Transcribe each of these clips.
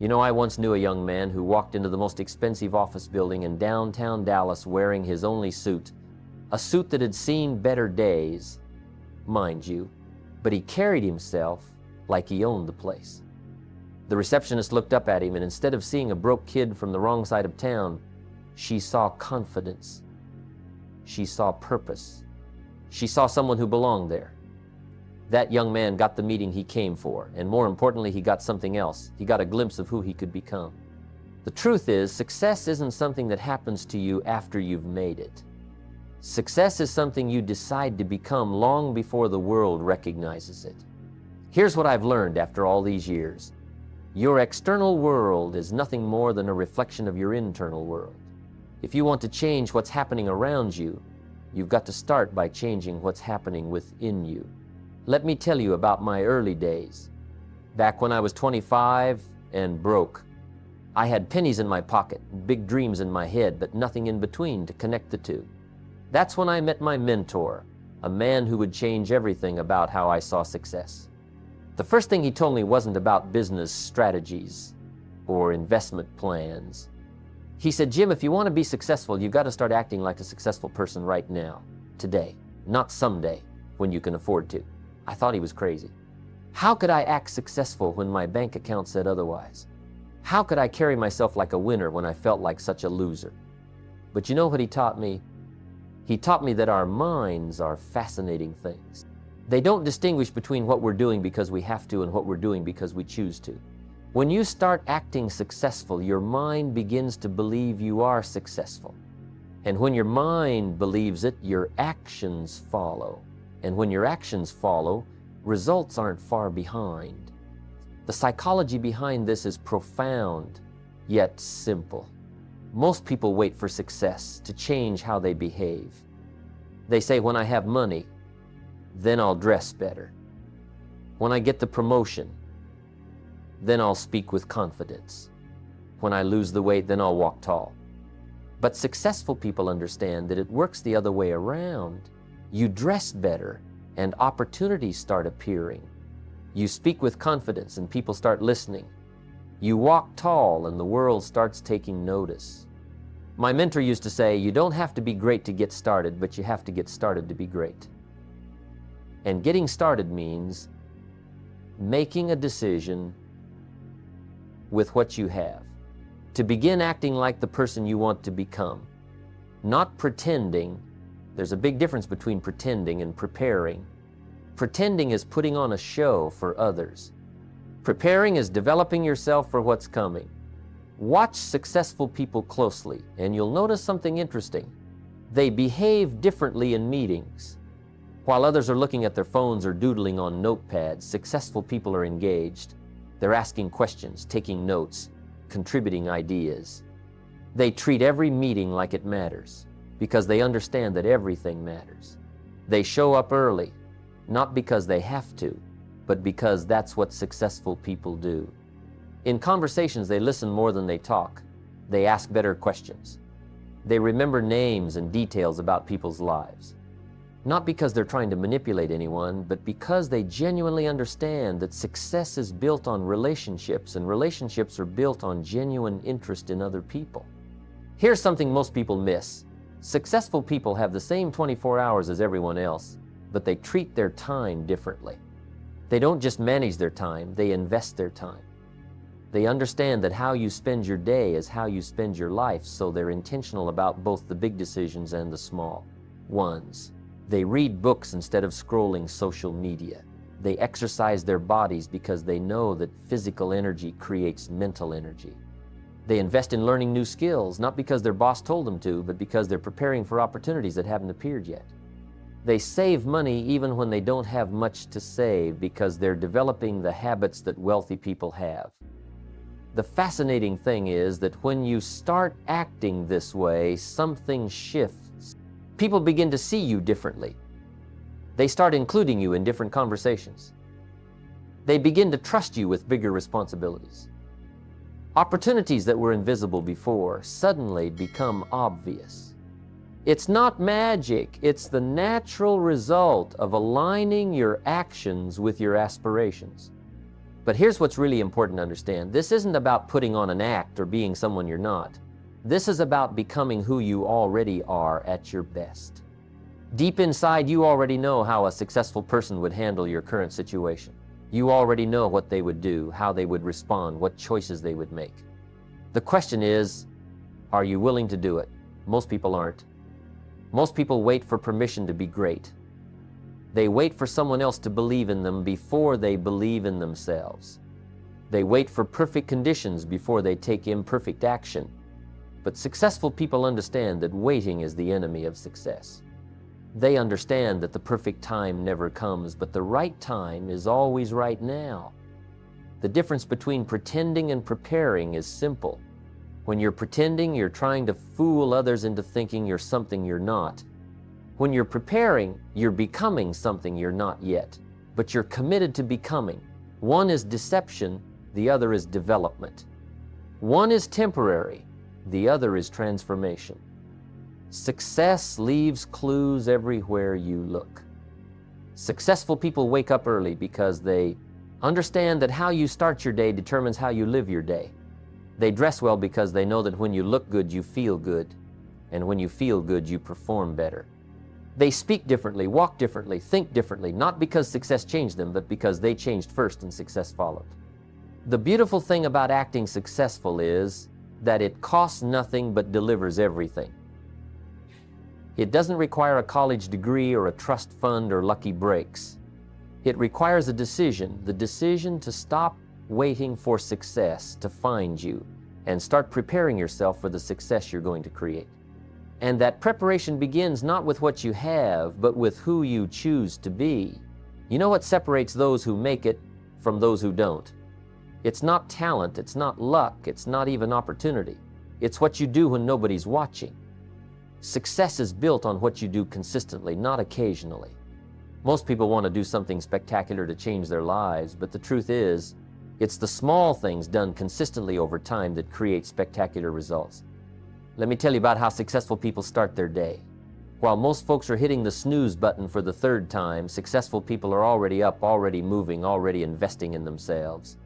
You know, I once knew a young man who walked into the most expensive office building in downtown Dallas wearing his only suit, a suit that had seen better days, mind you, but he carried himself like he owned the place. The receptionist looked up at him, and instead of seeing a broke kid from the wrong side of town, she saw confidence. She saw purpose. She saw someone who belonged there. That young man got the meeting he came for, and more importantly, he got something else. He got a glimpse of who he could become. The truth is, success isn't something that happens to you after you've made it. Success is something you decide to become long before the world recognizes it. Here's what I've learned after all these years. Your external world is nothing more than a reflection of your internal world. If you want to change what's happening around you, you've got to start by changing what's happening within you. Let me tell you about my early days. Back when I was 25 and broke, I had pennies in my pocket, big dreams in my head, but nothing in between to connect the two. That's when I met my mentor, a man who would change everything about how I saw success. The first thing he told me wasn't about business strategies or investment plans. He said, "Jim, if you want to be successful, you've got to start acting like a successful person right now, today, not someday when you can afford to." I thought he was crazy. How could I act successful when my bank account said otherwise? How could I carry myself like a winner when I felt like such a loser? But you know what he taught me? He taught me that our minds are fascinating things. They don't distinguish between what we're doing because we have to and what we're doing because we choose to. When you start acting successful, your mind begins to believe you are successful. And when your mind believes it, your actions follow. And when your actions follow, results aren't far behind. The psychology behind this is profound, yet simple. Most people wait for success to change how they behave. They say, when I have money, then I'll dress better. When I get the promotion, then I'll speak with confidence. When I lose the weight, then I'll walk tall. But successful people understand that it works the other way around. You dress better, and opportunities start appearing. You speak with confidence, and people start listening. You walk tall, and the world starts taking notice. My mentor used to say, you don't have to be great to get started, but you have to get started to be great. And getting started means making a decision with what you have, to begin acting like the person you want to become, not pretending. There's a big difference between pretending and preparing. Pretending is putting on a show for others. Preparing is developing yourself for what's coming. Watch successful people closely, and you'll notice something interesting. They behave differently in meetings. While others are looking at their phones or doodling on notepads, successful people are engaged. They're asking questions, taking notes, contributing ideas. They treat every meeting like it matters, because they understand that everything matters. They show up early, not because they have to, but because that's what successful people do. In conversations, they listen more than they talk. They ask better questions. They remember names and details about people's lives. Not because they're trying to manipulate anyone, but because they genuinely understand that success is built on relationships, and relationships are built on genuine interest in other people. Here's something most people miss. Successful people have the same 24 hours as everyone else, but they treat their time differently. They don't just manage their time, they invest their time. They understand that how you spend your day is how you spend your life, so they're intentional about both the big decisions and the small ones. They read books instead of scrolling social media. They exercise their bodies because they know that physical energy creates mental energy. They invest in learning new skills, not because their boss told them to, but because they're preparing for opportunities that haven't appeared yet. They save money even when they don't have much to save, because they're developing the habits that wealthy people have. The fascinating thing is that when you start acting this way, something shifts. People begin to see you differently. They start including you in different conversations. They begin to trust you with bigger responsibilities. Opportunities that were invisible before suddenly become obvious. It's not magic, it's the natural result of aligning your actions with your aspirations. But here's what's really important to understand. This isn't about putting on an act or being someone you're not. This is about becoming who you already are at your best. Deep inside, you already know how a successful person would handle your current situation. You already know what they would do, how they would respond, what choices they would make. The question is, are you willing to do it? Most people aren't. Most people wait for permission to be great. They wait for someone else to believe in them before they believe in themselves. They wait for perfect conditions before they take imperfect action. But successful people understand that waiting is the enemy of success. They understand that the perfect time never comes, but the right time is always right now. The difference between pretending and preparing is simple. When you're pretending, you're trying to fool others into thinking you're something you're not. When you're preparing, you're becoming something you're not yet, but you're committed to becoming. One is deception, the other is development. One is temporary, the other is transformation. Success leaves clues everywhere you look. Successful people wake up early because they understand that how you start your day determines how you live your day. They dress well because they know that when you look good, you feel good, and when you feel good, you perform better. They speak differently, walk differently, think differently, not because success changed them, but because they changed first and success followed. The beautiful thing about acting successful is that it costs nothing but delivers everything. It doesn't require a college degree or a trust fund or lucky breaks. It requires a decision, the decision to stop waiting for success to find you and start preparing yourself for the success you're going to create. And that preparation begins not with what you have, but with who you choose to be. You know what separates those who make it from those who don't? It's not talent, it's not luck, it's not even opportunity. It's what you do when nobody's watching. Success is built on what you do consistently, not occasionally. Most people want to do something spectacular to change their lives, but the truth is, it's the small things done consistently over time that create spectacular results. Let me tell you about how successful people start their day. While most folks are hitting the snooze button for the third time, successful people are already up, already moving, already investing in themselves.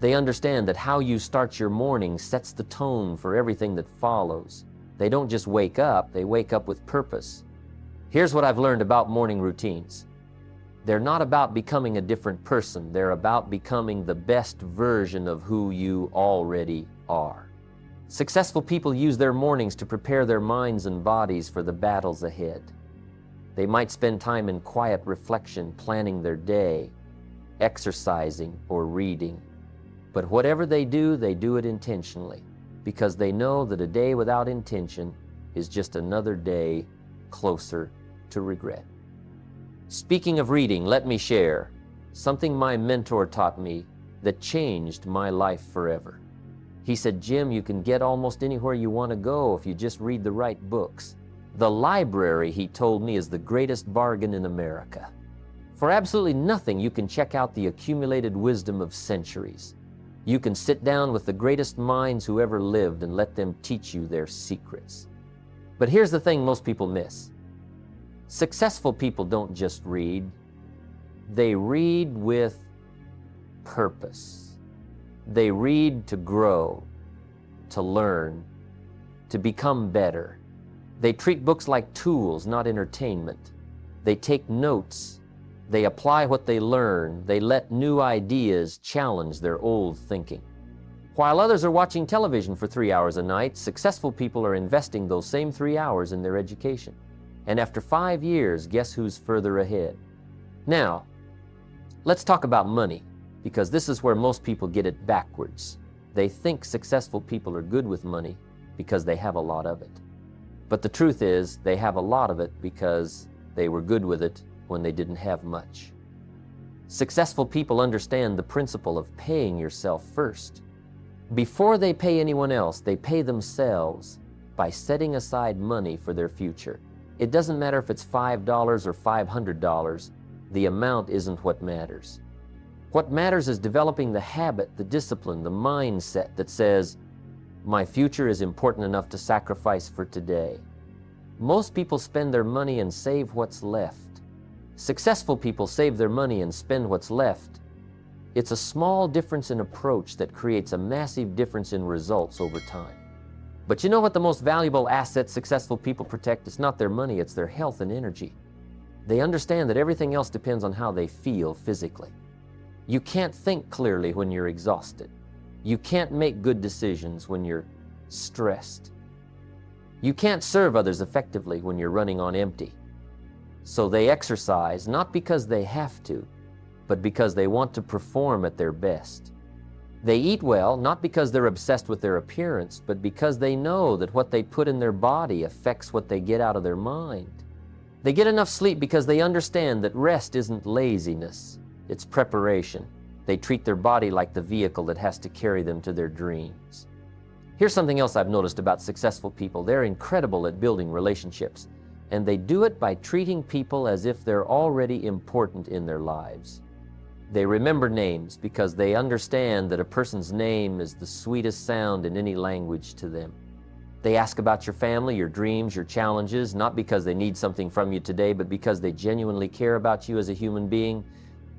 They understand that how you start your morning sets the tone for everything that follows. They don't just wake up, they wake up with purpose. Here's what I've learned about morning routines. They're not about becoming a different person. They're about becoming the best version of who you already are. Successful people use their mornings to prepare their minds and bodies for the battles ahead. They might spend time in quiet reflection, planning their day, exercising, or reading. But whatever they do it intentionally, because they know that a day without intention is just another day closer to regret. Speaking of reading, let me share something my mentor taught me that changed my life forever. He said, "Jim, you can get almost anywhere you want to go if you just read the right books. The library," he told me, "is the greatest bargain in America. For absolutely nothing, you can check out the accumulated wisdom of centuries. You can sit down with the greatest minds who ever lived and let them teach you their secrets." But here's the thing most people miss. Successful people don't just read. They read with purpose. They read to grow, to learn, to become better. They treat books like tools, not entertainment. They take notes. They apply what they learn. They let new ideas challenge their old thinking. While others are watching television for 3 hours a night, successful people are investing those same 3 hours in their education. And after 5 years, guess who's further ahead? Now, let's talk about money, because this is where most people get it backwards. They think successful people are good with money because they have a lot of it. But the truth is, they have a lot of it because they were good with it when they didn't have much. Successful people understand the principle of paying yourself first. Before they pay anyone else, they pay themselves by setting aside money for their future. It doesn't matter if it's $5 or $500, the amount isn't what matters. What matters is developing the habit, the discipline, the mindset that says, my future is important enough to sacrifice for today. Most people spend their money and save what's left. Successful people save their money and spend what's left It's a small difference in approach that creates a massive difference in results over time. But you know what the most valuable asset successful people protect? It's not their money, it's their health and energy. They understand that everything else depends on how they feel physically. You can't think clearly when you're exhausted. You can't make good decisions when you're stressed. You can't serve others effectively when you're running on empty. So they exercise not because they have to, but because they want to perform at their best. They eat well, not because they're obsessed with their appearance, but because they know that what they put in their body affects what they get out of their mind. They get enough sleep because they understand that rest isn't laziness, it's preparation. They treat their body like the vehicle that has to carry them to their dreams. Here's something else I've noticed about successful people. They're incredible at building relationships, and they do it by treating people as if they're already important in their lives. They remember names because they understand that a person's name is the sweetest sound in any language to them. They ask about your family, your dreams, your challenges, not because they need something from you today, but because they genuinely care about you as a human being.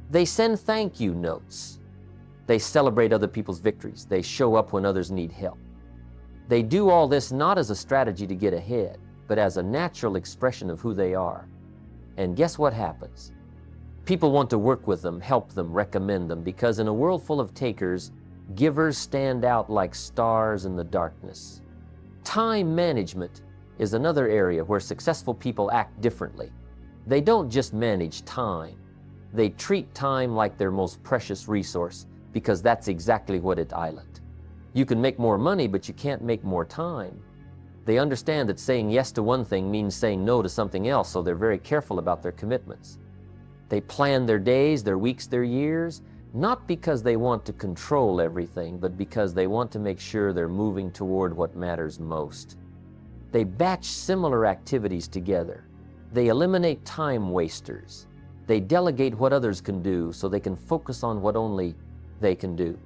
They send thank you notes. They celebrate other people's victories. They show up when others need help. They do all this not as a strategy to get ahead, but as a natural expression of who they are. And guess what happens? People want to work with them, help them, recommend them, because in a world full of takers, givers stand out like stars in the darkness. Time management is another area where successful people act differently. They don't just manage time. They treat time like their most precious resource, because that's exactly what it island. You can make more money, but you can't make more time. They understand that saying yes to one thing means saying no to something else, so they're very careful about their commitments. They plan their days, their weeks, their years, not because they want to control everything, but because they want to make sure they're moving toward what matters most. They batch similar activities together. They eliminate time wasters. They delegate what others can do so they can focus on what only they can do.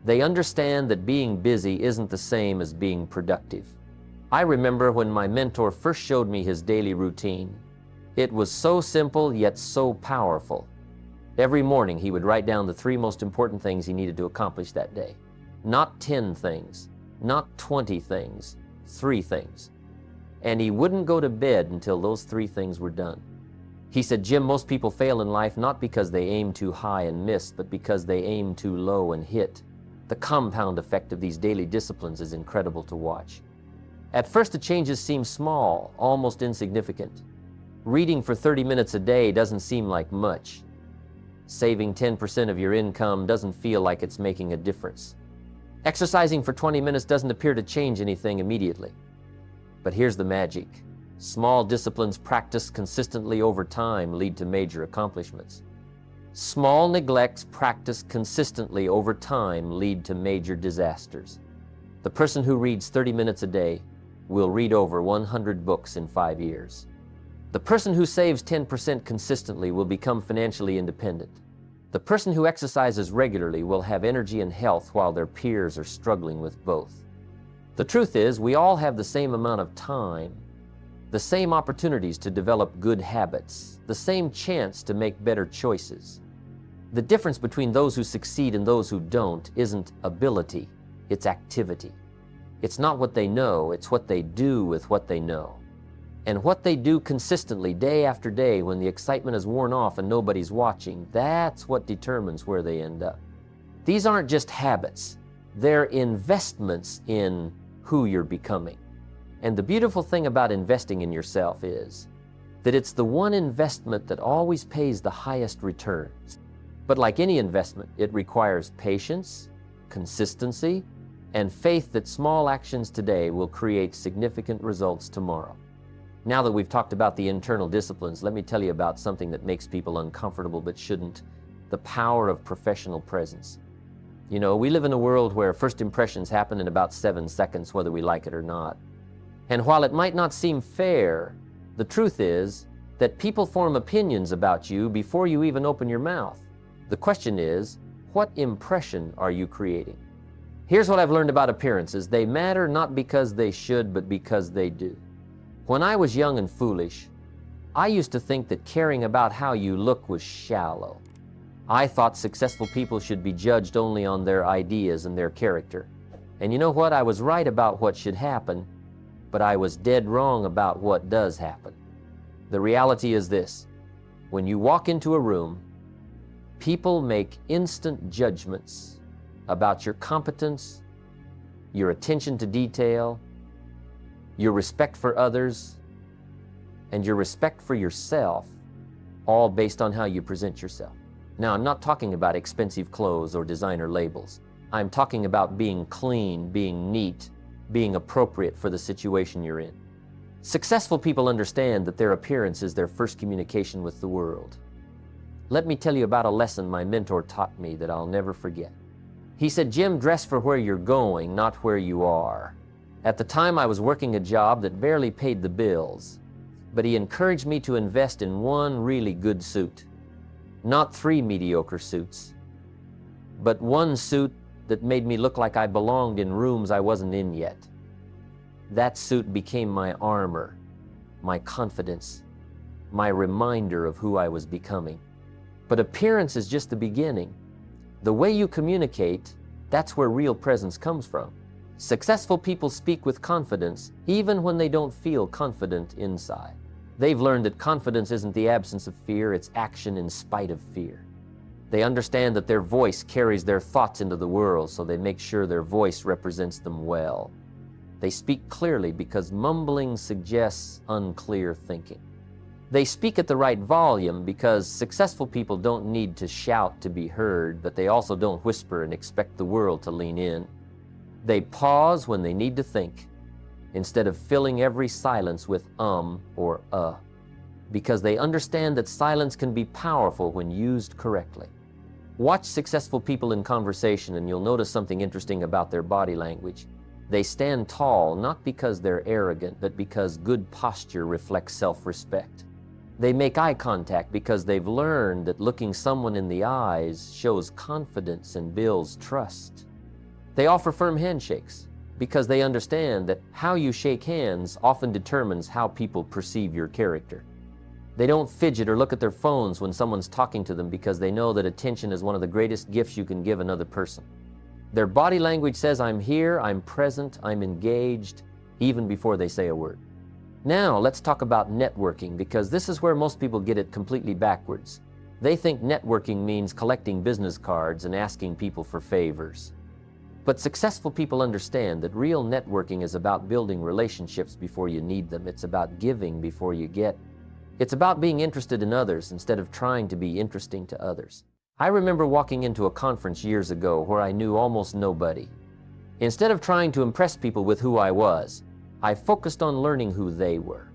They understand that being busy isn't the same as being productive. I remember when my mentor first showed me his daily routine. It was so simple yet so powerful. Every morning he would write down the 3 most important things he needed to accomplish that day. Not 10 things, not 20 things, 3 things. And he wouldn't go to bed until those 3 things were done. He said, "Jim, most people fail in life not because they aim too high and miss, but because they aim too low and hit." The compound effect of these daily disciplines is incredible to watch. At first the changes seem small, almost insignificant. Reading for 30 minutes a day doesn't seem like much. Saving 10% of your income doesn't feel like it's making a difference. Exercising for 20 minutes doesn't appear to change anything immediately. But here's the magic. Small disciplines practiced consistently over time lead to major accomplishments. Small neglects practiced consistently over time lead to major disasters. The person who reads 30 minutes a day will read over 100 books in 5 years. The person who saves 10% consistently will become financially independent. The person who exercises regularly will have energy and health while their peers are struggling with both. The truth is, we all have the same amount of time, the same opportunities to develop good habits, the same chance to make better choices. The difference between those who succeed and those who don't isn't ability, it's activity. It's not what they know, it's what they do with what they know. And what they do consistently day after day when the excitement is worn off and nobody's watching, that's what determines where they end up. These aren't just habits, they're investments in who you're becoming. And the beautiful thing about investing in yourself is that it's the one investment that always pays the highest returns. But like any investment, it requires patience, consistency, and faith that small actions today will create significant results tomorrow. Now that we've talked about the internal disciplines, let me tell you about something that makes people uncomfortable but shouldn't: the power of professional presence. You know, we live in a world where first impressions happen in about 7 seconds, whether we like it or not. And while it might not seem fair, the truth is that people form opinions about you before you even open your mouth. The question is, what impression are you creating? Here's what I've learned about appearances. They matter not because they should, but because they do. When I was young and foolish, I used to think that caring about how you look was shallow. I thought successful people should be judged only on their ideas and their character. And you know what? I was right about what should happen, but I was dead wrong about what does happen. The reality is this: when you walk into a room, people make instant judgments about your competence, your attention to detail, your respect for others, and your respect for yourself, all based on how you present yourself. Now, I'm not talking about expensive clothes or designer labels. I'm talking about being clean, being neat, being appropriate for the situation you're in. Successful people understand that their appearance is their first communication with the world. Let me tell you about a lesson my mentor taught me that I'll never forget. He said, "Jim, dress for where you're going, not where you are." At the time, I was working a job that barely paid the bills, but he encouraged me to invest in one really good suit. Not 3 mediocre suits, but one suit that made me look like I belonged in rooms I wasn't in yet. That suit became my armor, my confidence, my reminder of who I was becoming. But appearance is just the beginning. The way you communicate, that's where real presence comes from. Successful people speak with confidence, even when they don't feel confident inside. They've learned that confidence isn't the absence of fear, it's action in spite of fear. They understand that their voice carries their thoughts into the world, so they make sure their voice represents them well. They speak clearly because mumbling suggests unclear thinking. They speak at the right volume because successful people don't need to shout to be heard, but they also don't whisper and expect the world to lean in. They pause when they need to think, instead of filling every silence with or because they understand that silence can be powerful when used correctly. Watch successful people in conversation and you'll notice something interesting about their body language. They stand tall not because they're arrogant, but because good posture reflects self-respect. They make eye contact because they've learned that looking someone in the eyes shows confidence and builds trust. They offer firm handshakes because they understand that how you shake hands often determines how people perceive your character. They don't fidget or look at their phones when someone's talking to them because they know that attention is one of the greatest gifts you can give another person. Their body language says, "I'm here, I'm present, I'm engaged," even before they say a word. Now, let's talk about networking, because this is where most people get it completely backwards. They think networking means collecting business cards and asking people for favors. But successful people understand that real networking is about building relationships before you need them. It's about giving before you get. It's about being interested in others instead of trying to be interesting to others. I remember walking into a conference years ago where I knew almost nobody. Instead of trying to impress people with who I was, I focused on learning who they were.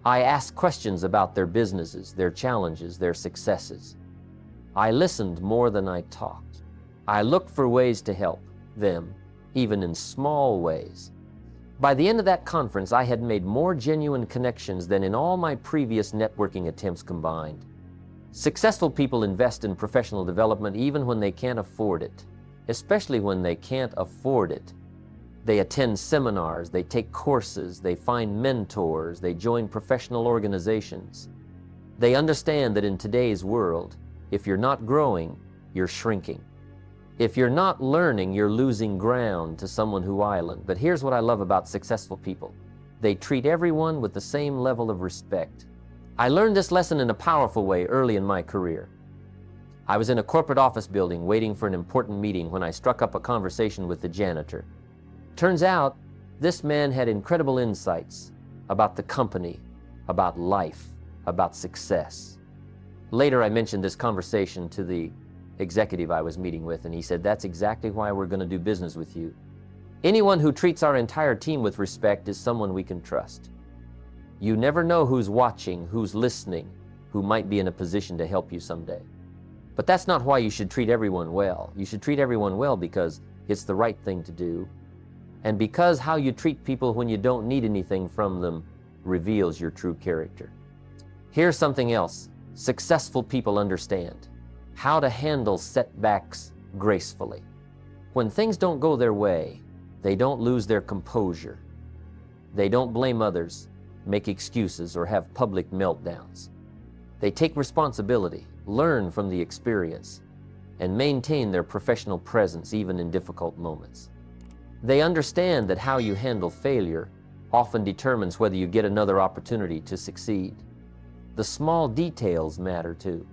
I asked questions about their businesses, their challenges, their successes. I listened more than I talked. I looked for ways to help them, even in small ways. By the end of that conference, I had made more genuine connections than in all my previous networking attempts combined. Successful people invest in professional development even when they can't afford it, especially when they can't afford it. They attend seminars, they take courses, they find mentors, they join professional organizations. They understand that in today's world, if you're not growing, you're shrinking. If you're not learning, you're losing ground to someone who island. But here's what I love about successful people. They treat everyone with the same level of respect. I learned this lesson in a powerful way early in my career. I was in a corporate office building waiting for an important meeting when I struck up a conversation with the janitor. Turns out, this man had incredible insights about the company, about life, about success. Later, I mentioned this conversation to the executive I was meeting with, and he said, "That's exactly why we're going to do business with you. Anyone who treats our entire team with respect is someone we can trust. You never know who's watching, who's listening, who might be in a position to help you someday. But that's not why you should treat everyone well. You should treat everyone well because it's the right thing to do, and because how you treat people when you don't need anything from them reveals your true character." Here's something else successful people understand: how to handle setbacks gracefully. When things don't go their way, they don't lose their composure. They don't blame others, make excuses, or have public meltdowns. They take responsibility learn from the experience, and maintain their professional presence even in difficult moments. They understand that how you handle failure often determines whether you get another opportunity to succeed. The small details matter too.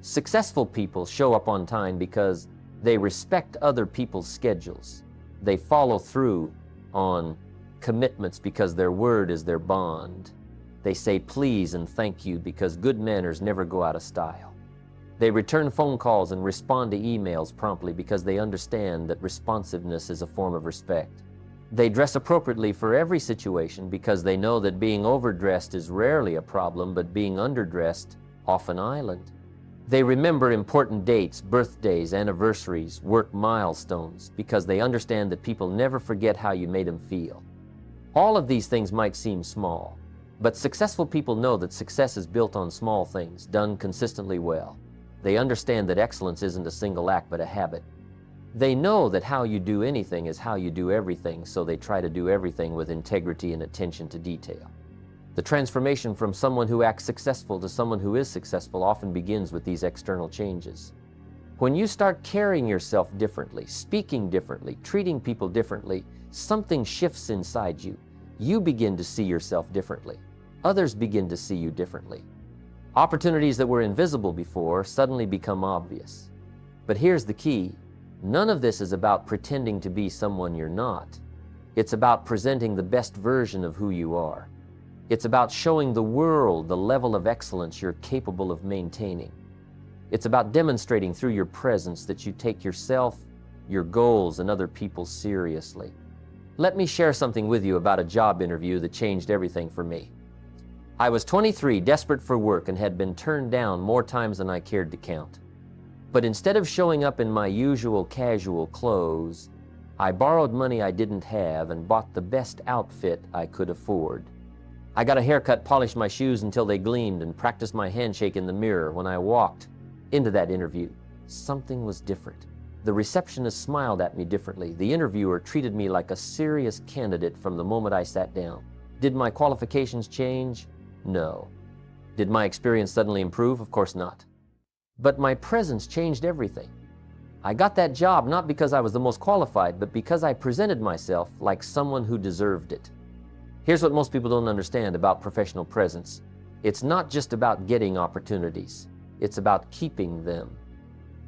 Successful people show up on time because they respect other people's schedules. They follow through on commitments because their word is their bond. They say please and thank you because good manners never go out of style. They return phone calls and respond to emails promptly because they understand that responsiveness is a form of respect. They dress appropriately for every situation because they know that being overdressed is rarely a problem, but being underdressed, off an island. They remember important dates, birthdays, anniversaries, work milestones, because they understand that people never forget how you made them feel. All of these things might seem small, but successful people know that success is built on small things, done consistently well. They understand that excellence isn't a single act, but a habit. They know that how you do anything is how you do everything, so they try to do everything with integrity and attention to detail. The transformation from someone who acts successful to someone who is successful often begins with these external changes. When you start carrying yourself differently, speaking differently, treating people differently, something shifts inside you. You begin to see yourself differently. Others begin to see you differently. Opportunities that were invisible before suddenly become obvious. But here's the key. None of this is about pretending to be someone you're not. It's about presenting the best version of who you are. It's about showing the world the level of excellence you're capable of maintaining. It's about demonstrating through your presence that you take yourself, your goals, and other people seriously. Let me share something with you about a job interview that changed everything for me. I was 23, desperate for work, and had been turned down more times than I cared to count. But instead of showing up in my usual casual clothes, I borrowed money I didn't have and bought the best outfit I could afford. I got a haircut, polished my shoes until they gleamed, and practiced my handshake in the mirror. When I walked into that interview, something was different. The receptionist smiled at me differently. The interviewer treated me like a serious candidate from the moment I sat down. Did my qualifications change? No. Did my experience suddenly improve? Of course not. But my presence changed everything. I got that job not because I was the most qualified, but because I presented myself like someone who deserved it. Here's what most people don't understand about professional presence. It's not just about getting opportunities. It's about keeping them.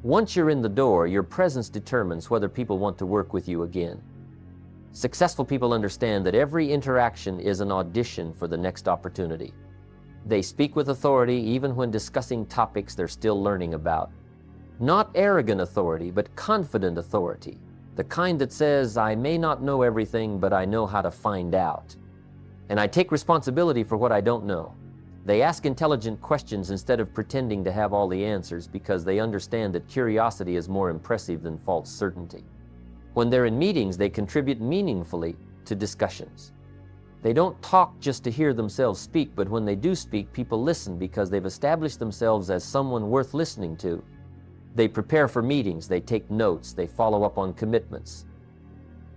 Once you're in the door, your presence determines whether people want to work with you again. Successful people understand that every interaction is an audition for the next opportunity. They speak with authority even when discussing topics they're still learning about. Not arrogant authority, but confident authority. The kind that says, I may not know everything, but I know how to find out. And I take responsibility for what I don't know. They ask intelligent questions instead of pretending to have all the answers, because they understand that curiosity is more impressive than false certainty. When they're in meetings, they contribute meaningfully to discussions. They don't talk just to hear themselves speak, but when they do speak, people listen because they've established themselves as someone worth listening to. They prepare for meetings, they take notes, they follow up on commitments.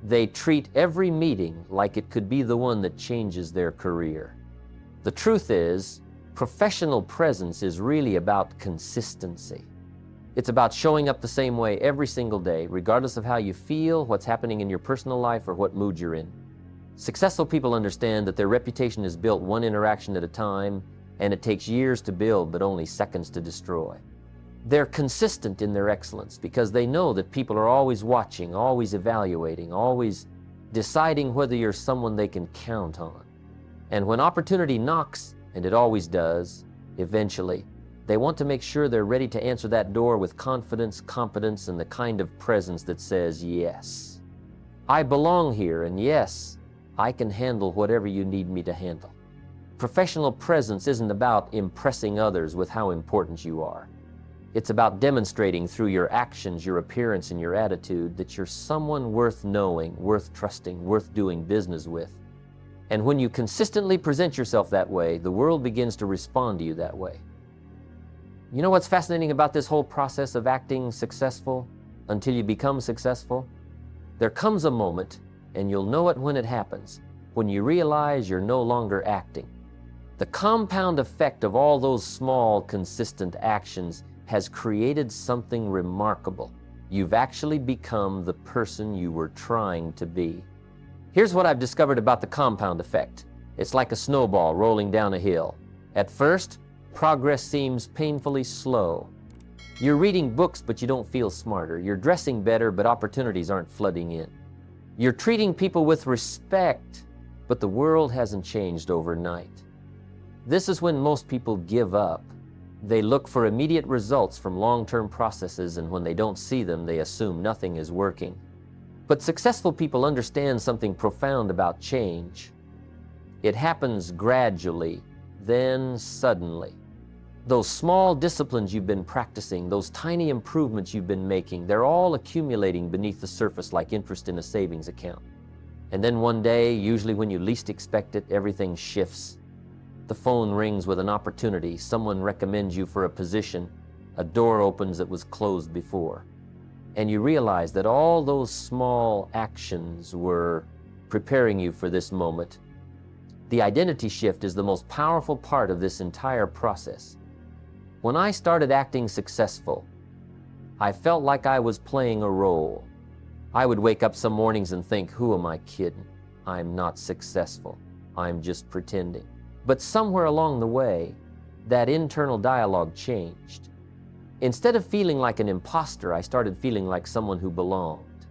They treat every meeting like it could be the one that changes their career. The truth is, professional presence is really about consistency. It's about showing up the same way every single day, regardless of how you feel, what's happening in your personal life, or what mood you're in. Successful people understand that their reputation is built one interaction at a time, and it takes years to build, but only seconds to destroy. They're consistent in their excellence because they know that people are always watching, always evaluating, always deciding whether you're someone they can count on. And when opportunity knocks, and it always does, eventually, they want to make sure they're ready to answer that door with confidence, competence, and the kind of presence that says, yes, I belong here, and yes, I can handle whatever you need me to handle. Professional presence isn't about impressing others with how important you are. It's about demonstrating through your actions, your appearance, and your attitude that you're someone worth knowing, worth trusting, worth doing business with. And when you consistently present yourself that way, the world begins to respond to you that way. You know what's fascinating about this whole process of acting successful until you become successful? There comes a moment, and you'll know it when it happens, when you realize you're no longer acting. The compound effect of all those small, consistent actions has created something remarkable. You've actually become the person you were trying to be. Here's what I've discovered about the compound effect. It's like a snowball rolling down a hill. At first, progress seems painfully slow. You're reading books, but you don't feel smarter. You're dressing better, but opportunities aren't flooding in. You're treating people with respect, but the world hasn't changed overnight. This is when most people give up. They look for immediate results from long-term processes, and when they don't see them, they assume nothing is working. But successful people understand something profound about change. It happens gradually, then suddenly. Those small disciplines you've been practicing, those tiny improvements you've been making, they're all accumulating beneath the surface like interest in a savings account. And then one day, usually when you least expect it, everything shifts. The phone rings with an opportunity, someone recommends you for a position, a door opens that was closed before. And you realize that all those small actions were preparing you for this moment. The identity shift is the most powerful part of this entire process. When I started acting successful, I felt like I was playing a role. I would wake up some mornings and think, who am I kidding? I'm not successful. I'm just pretending. But somewhere along the way, that internal dialogue changed. Instead of feeling like an imposter, I started feeling like someone who belonged.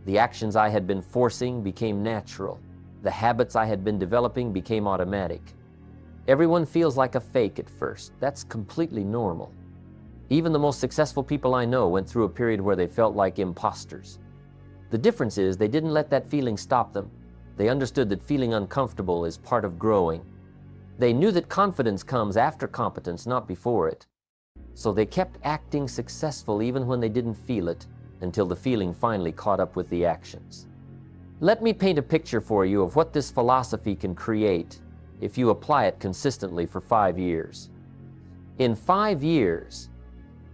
The actions I had been forcing became natural. The habits I had been developing became automatic. Everyone feels like a fake at first. That's completely normal. Even the most successful people I know went through a period where they felt like imposters. The difference is they didn't let that feeling stop them. They understood that feeling uncomfortable is part of growing. They knew that confidence comes after competence, not before it. So they kept acting successful even when they didn't feel it, until the feeling finally caught up with the actions. Let me paint a picture for you of what this philosophy can create if you apply it consistently for 5 years. In 5 years,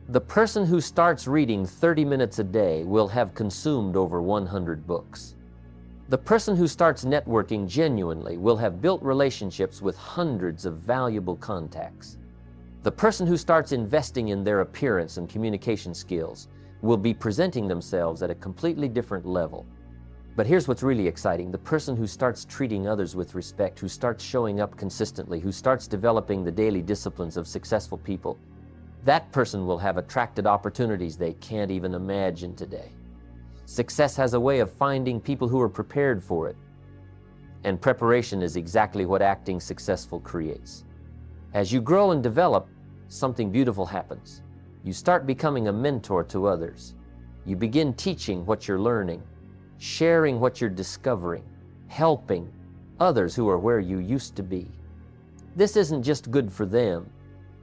the person who starts reading 30 minutes a day will have consumed over 100 books. The person who starts networking genuinely will have built relationships with hundreds of valuable contacts. The person who starts investing in their appearance and communication skills will be presenting themselves at a completely different level. But here's what's really exciting. The person who starts treating others with respect, who starts showing up consistently, who starts developing the daily disciplines of successful people, that person will have attracted opportunities they can't even imagine today. Success has a way of finding people who are prepared for it. And preparation is exactly what acting successful creates. As you grow and develop, something beautiful happens. You start becoming a mentor to others. You begin teaching what you're learning, sharing what you're discovering, helping others who are where you used to be. This isn't just good for them,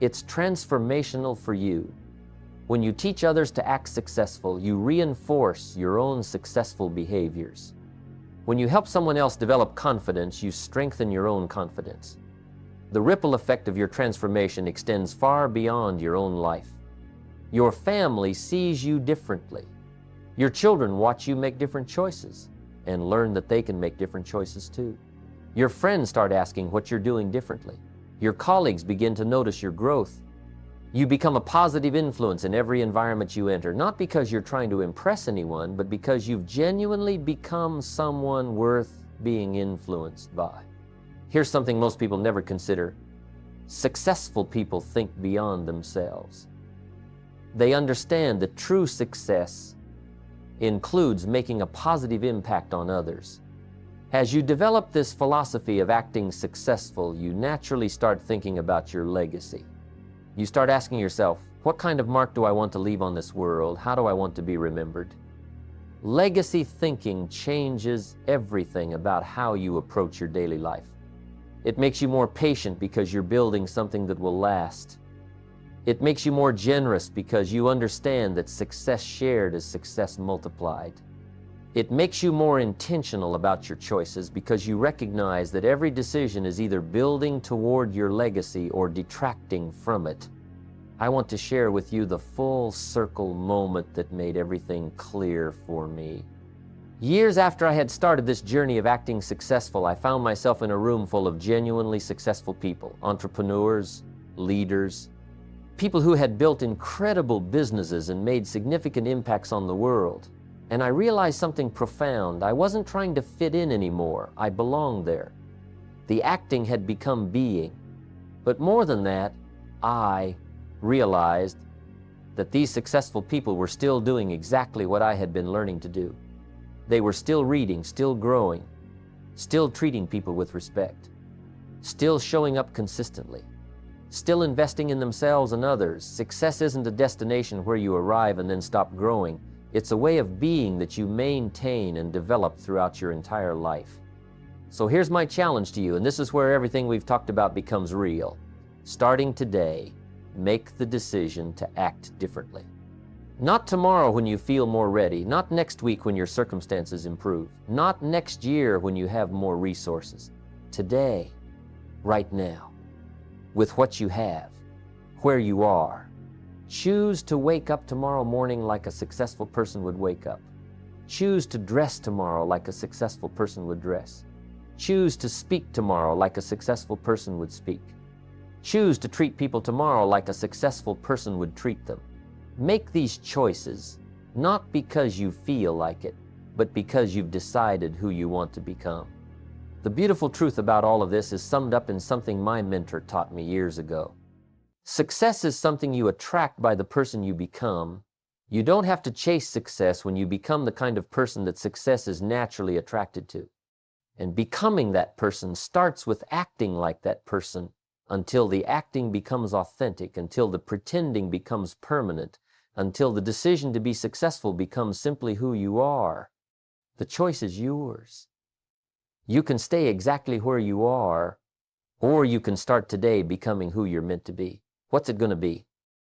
it's transformational for you. When you teach others to act successful, you reinforce your own successful behaviors. When you help someone else develop confidence, you strengthen your own confidence. The ripple effect of your transformation extends far beyond your own life. Your family sees you differently. Your children watch you make different choices and learn that they can make different choices too. Your friends start asking what you're doing differently. Your colleagues begin to notice your growth. You become a positive influence in every environment you enter, not because you're trying to impress anyone, but because you've genuinely become someone worth being influenced by. Here's something most people never consider. Successful people think beyond themselves. They understand that true success includes making a positive impact on others. As you develop this philosophy of acting successful, you naturally start thinking about your legacy. You start asking yourself, what kind of mark do I want to leave on this world? How do I want to be remembered? Legacy thinking changes everything about how you approach your daily life. It makes you more patient because you're building something that will last. It makes you more generous because you understand that success shared is success multiplied. It makes you more intentional about your choices because you recognize that every decision is either building toward your legacy or detracting from it. I want to share with you the full circle moment that made everything clear for me. Years after I had started this journey of acting successful, I found myself in a room full of genuinely successful people, entrepreneurs, leaders, People who had built incredible businesses and made significant impacts on the world. And I realized something profound. I wasn't trying to fit in anymore. I belonged there. The acting had become being. But more than that, I realized that these successful people were still doing exactly what I had been learning to do. They were still reading, still growing, still treating people with respect, still showing up consistently, still investing in themselves and others. Success isn't a destination where you arrive and then stop growing. It's a way of being that you maintain and develop throughout your entire life. So here's my challenge to you, and this is where everything we've talked about becomes real. Starting today, make the decision to act differently. Not tomorrow when you feel more ready, not next week when your circumstances improve, not next year when you have more resources. Today, right now, with what you have, where you are. Choose to wake up tomorrow morning like a successful person would wake up. Choose to dress tomorrow like a successful person would dress. Choose to speak tomorrow like a successful person would speak. Choose to treat people tomorrow like a successful person would treat them. Make these choices, not because you feel like it, but because you've decided who you want to become. The beautiful truth about all of this is summed up in something my mentor taught me years ago. Success is something you attract by the person you become. You don't have to chase success when you become the kind of person that success is naturally attracted to. And becoming that person starts with acting like that person until the acting becomes authentic, until the pretending becomes permanent, until the decision to be successful becomes simply who you are. The choice is yours. You can stay exactly where you are, or you can start today becoming who you're meant to be. What's it going to be?